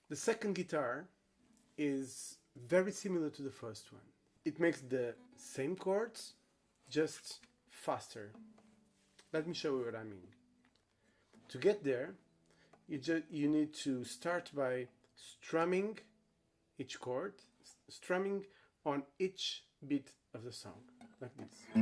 The second guitar is very similar to the first one. It makes the same chords, just faster. Let me show you what I mean. To get there, you need to start by strumming each chord, strumming on each beat of the song, like this. I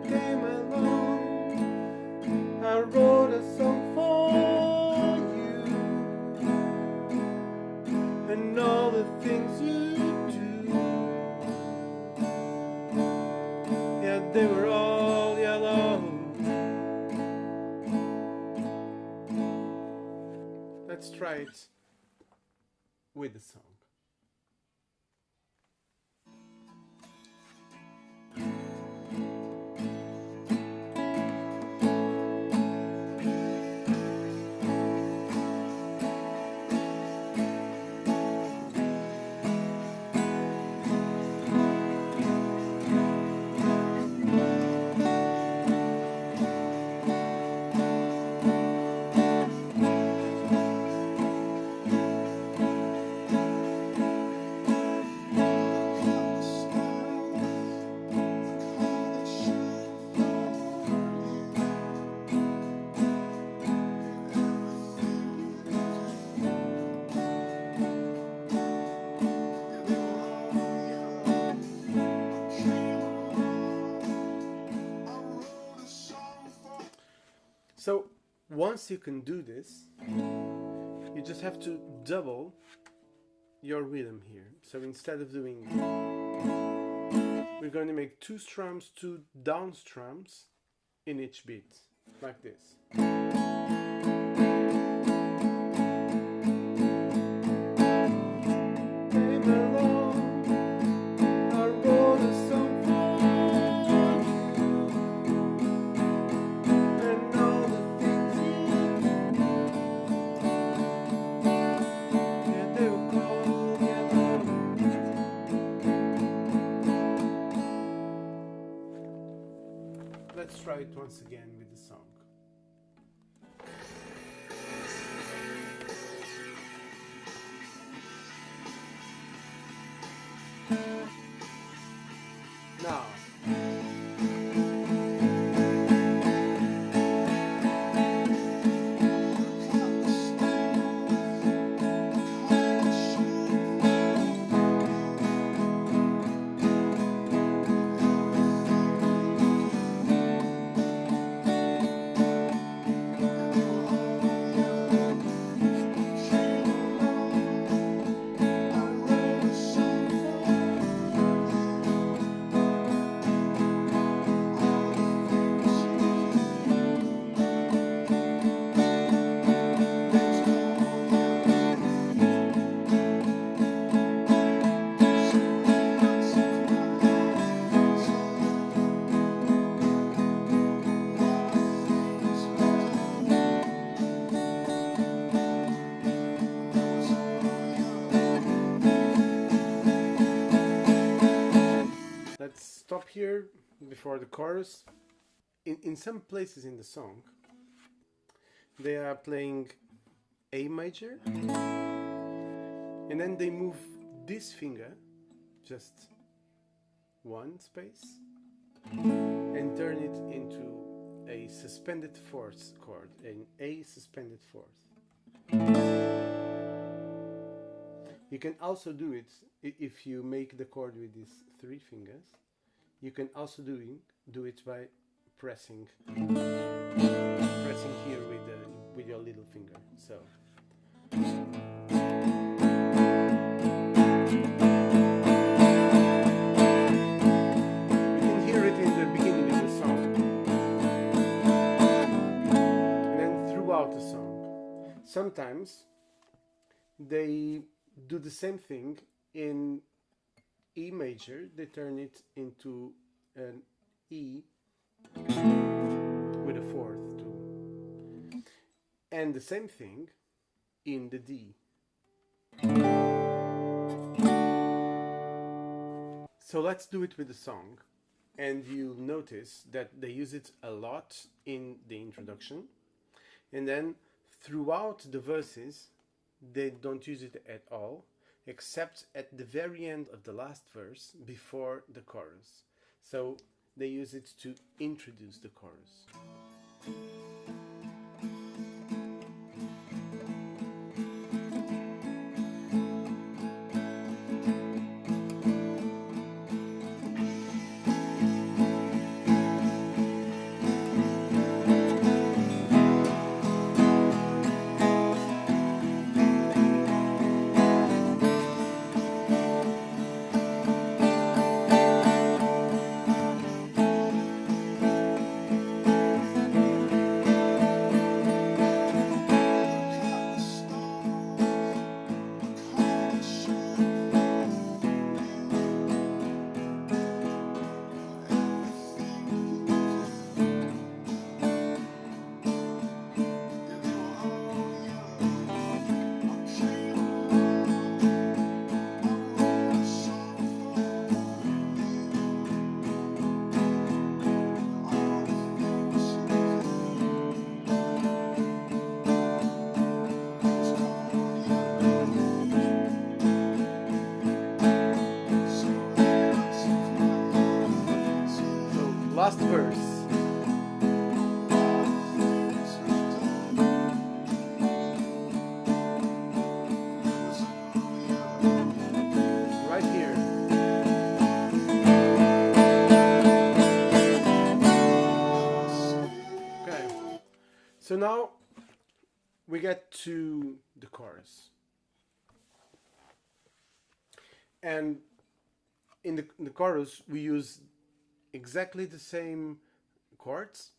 came along, I wrote a song for you, and all the things you do, yeah, they were all yellow. Let's try it with the song. So once you can do this, you just have to double your rhythm here. So instead of doing, we're going to make 2 strums, 2 down strums in each beat, like this. Let's try it once again with the song. Now, let's stop here before the chorus. In some places in the song, they are playing A major, and then they move this finger, just one space, and turn it into a suspended fourth chord, an A suspended fourth. You can also do it if you make the chord with these 3 fingers. You can also do it by pressing here with your little finger. So. You can hear it in the beginning of the song, and then throughout the song. Sometimes they do the same thing in E major. They turn it into an E with a fourth too, and the same thing in the D. So let's do it with the song, and you'll notice that they use it a lot in the introduction, and then throughout the verses they don't use it at all, except at the very end of the last verse before the chorus. So they use it to introduce the chorus. Last verse. Right here. Okay. So now we get to the chorus. And in the chorus we use exactly the same chords,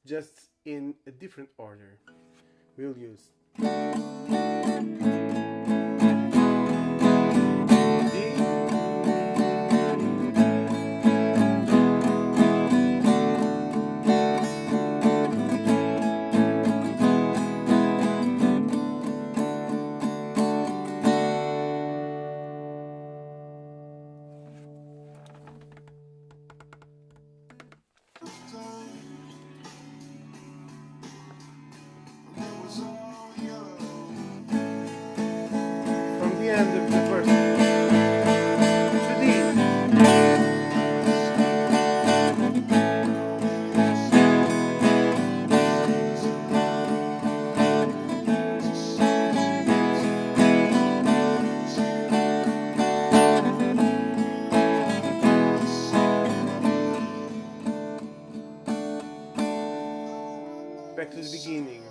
just in a different order. We'll use D, from the end of the verse to D. Back to the beginning.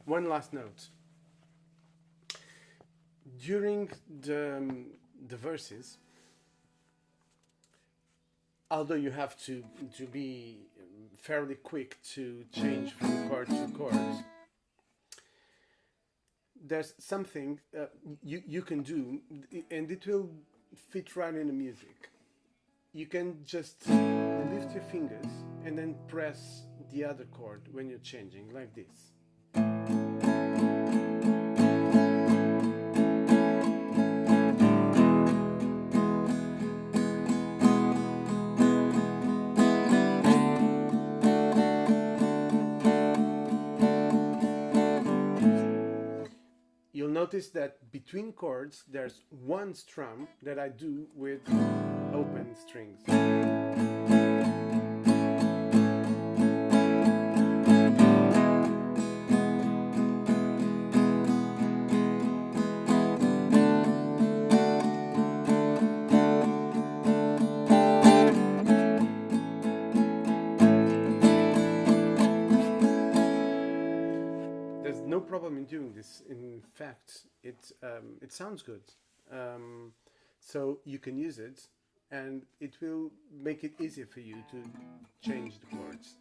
One last note. During the verses, although you have to be fairly quick to change from chord to chord, there's something you can do, and it will fit right in the music. You can just lift your fingers and then press the other chord when you're changing, like this. You'll notice that between chords there's one strum that I do with open strings. There's no problem in doing this. In fact, it sounds good. So you can use it and it will make it easier for you to change the chords.